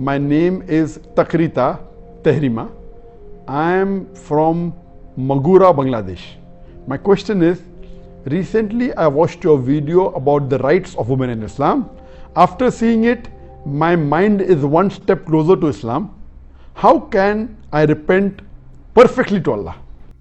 My name is Takrita Tehrima. I am from Magura, Bangladesh. My question is, recently I watched your video about the rights of women in Islam. After seeing it, my mind is one step closer to Islam. How can I repent perfectly to Allah?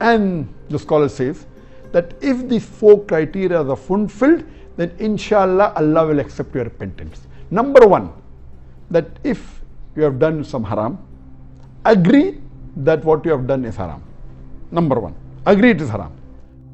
And the scholar says that if these 4 criteria are fulfilled, then inshallah Allah will accept your repentance. Number 1, that if you have done some haram, agree that what you have done is haram. Number 1, agree it is haram.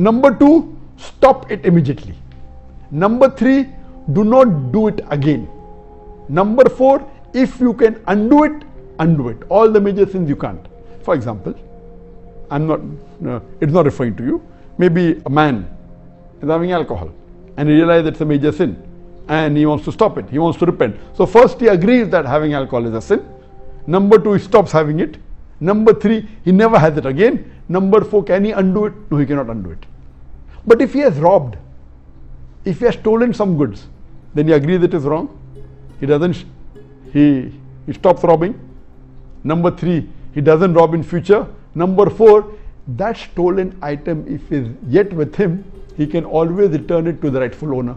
Number 2, stop it immediately. Number 3, do not do it again. Number 4, if you can undo it, undo it. All the major sins you can't. For example, it's not referring to you. Maybe a man is having alcohol and he realizes it's a major sin and he wants to stop it. He wants to repent. So first he agrees that having alcohol is a sin. Number 2, he stops having it. Number 3, he never has it again. Number 4, can he undo it? No, he cannot undo it. But if he has robbed, if he has stolen some goods, then he agrees it is wrong. He doesn't, he stops robbing. Number 3, he doesn't rob in future. Number 4, that stolen item, if is yet with him, he can always return it to the rightful owner.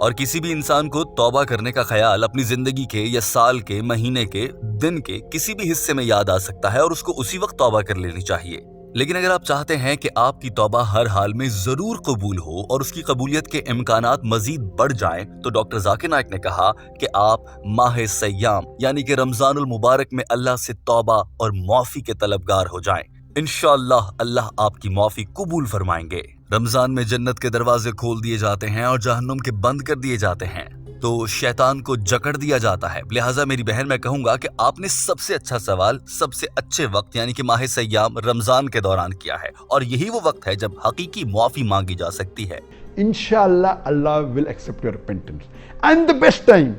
اور کسی بھی انسان کو توبہ کرنے کا خیال اپنی زندگی کے یا سال کے، مہینے کے، دن کے کسی بھی حصے میں یاد آ سکتا ہے اور اس کو اسی وقت توبہ کر لینی چاہیے۔ لیکن اگر آپ چاہتے ہیں کہ آپ کی توبہ ہر حال میں ضرور قبول ہو اور اس کی قبولیت کے امکانات مزید بڑھ جائیں، تو ڈاکٹر ذاکر نائک نے کہا کہ آپ ماہ سیام یعنی کہ رمضان المبارک میں اللہ سے توبہ اور معافی کے طلبگار ہو جائیں۔ انشاءاللہ اللہ آپ کی معافی قبول فرمائیں گے۔ رمضان میں جنت کے دروازے کھول دیے جاتے ہیں اور جہنم کے بند کر دیے جاتے ہیں، تو شیطان کو جکڑ دیا جاتا ہے۔ لہٰذا میری بہن، میں کہوں گا کہ آپ نے سب سے اچھا سوال سب سے اچھے وقت یعنی کہ ماہ سیام رمضان کے دوران کیا ہے، اور یہی وہ وقت ہے جب حقیقی معافی مانگی جا سکتی ہے۔ Inshallah, Allah will accept your repentance. And the best time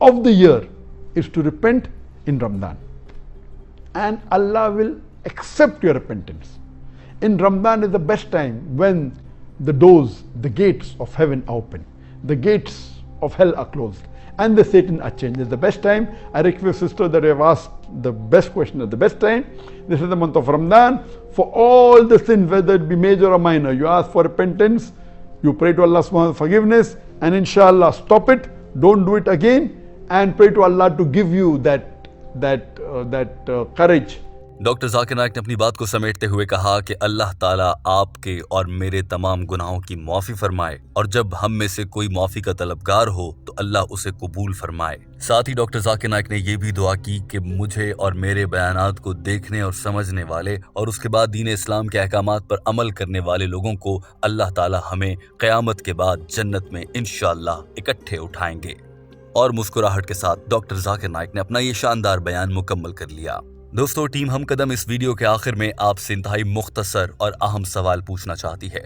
of the year is to repent in Ramadan. And Allah will accept your repentance. In Ramadan is the best time when the doors, the gates of heaven are open. The gates of hell are closed. And the Satan are changed. It's the best time. I request sister that you have asked the best question at the best time. This is the month of Ramadan. For all the sins, whether it be major or minor, you ask for repentance. You pray to Allah subhanahu wa ta'ala for forgiveness, and inshallah stop it, don't do it again, and pray to Allah to give you that courage. Doctor Zakir Naik نے اپنی بات کو سمیٹتے ہوئے کہا کہ اللہ تعالیٰ آپ کے اور میرے تمام گناہوں کی معافی فرمائے، اور جب ہم میں سے کوئی معافی کا طلبگار ہو تو اللہ اسے قبول فرمائے۔ ساتھ ہی ڈاکٹر ذاکر نائک نے یہ بھی دعا کی کہ مجھے اور میرے بیانات کو دیکھنے اور سمجھنے والے اور اس کے بعد دین اسلام کے احکامات پر عمل کرنے والے لوگوں کو اللہ تعالیٰ ہمیں قیامت کے بعد جنت میں انشاءاللہ اکٹھے اٹھائیں گے۔ اور مسکراہٹ کے ساتھ ڈاکٹر ذاکر نائک نے اپنا یہ شاندار بیان مکمل کر لیا۔ دوستو، ٹیم ہم قدم اس ویڈیو کے آخر میں آپ سے انتہائی مختصر اور اہم سوال پوچھنا چاہتی ہے۔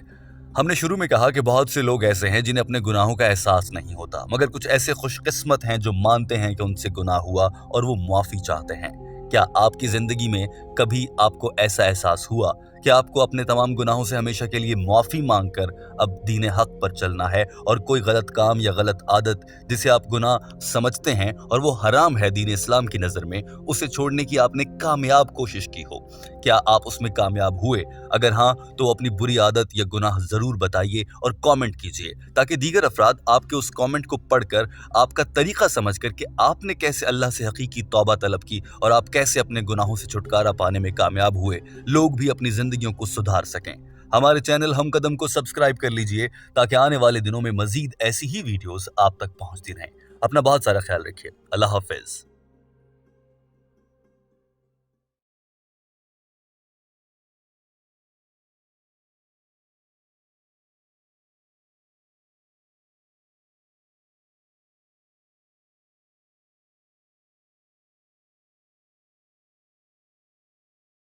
ہم نے شروع میں کہا کہ بہت سے لوگ ایسے ہیں جنہیں اپنے گناہوں کا احساس نہیں ہوتا، مگر کچھ ایسے خوش قسمت ہیں جو مانتے ہیں کہ ان سے گناہ ہوا اور وہ معافی چاہتے ہیں۔ کیا آپ کی زندگی میں کبھی آپ کو ایسا احساس ہوا کہ آپ کو اپنے تمام گناہوں سے ہمیشہ کے لیے معافی مانگ کر اب دین حق پر چلنا ہے، اور کوئی غلط کام یا غلط عادت جسے آپ گناہ سمجھتے ہیں اور وہ حرام ہے دین اسلام کی نظر میں، اسے چھوڑنے کی آپ نے کامیاب کوشش کی ہو؟ کیا آپ اس میں کامیاب ہوئے؟ اگر ہاں تو اپنی بری عادت یا گناہ ضرور بتائیے اور کامنٹ کیجیے، تاکہ دیگر افراد آپ کے اس کامنٹ کو پڑھ کر آپ کا طریقہ سمجھ کر کہ آپ نے کیسے اللہ سے حقیقی توبہ طلب کی اور آپ کیسے اپنے گناہوں سے چھٹکارا پانے میں کامیاب ہوئے، لوگ بھی اپنی زندگیوں کو سدھار سکیں۔ ہمارے چینل ہم قدم کو سبسکرائب کر لیجئے تاکہ آنے والے دنوں میں مزید ایسی ہی ویڈیوز آپ تک پہنچتی رہیں۔ اپنا بہت سارا خیال رکھیے۔ اللہ حافظ۔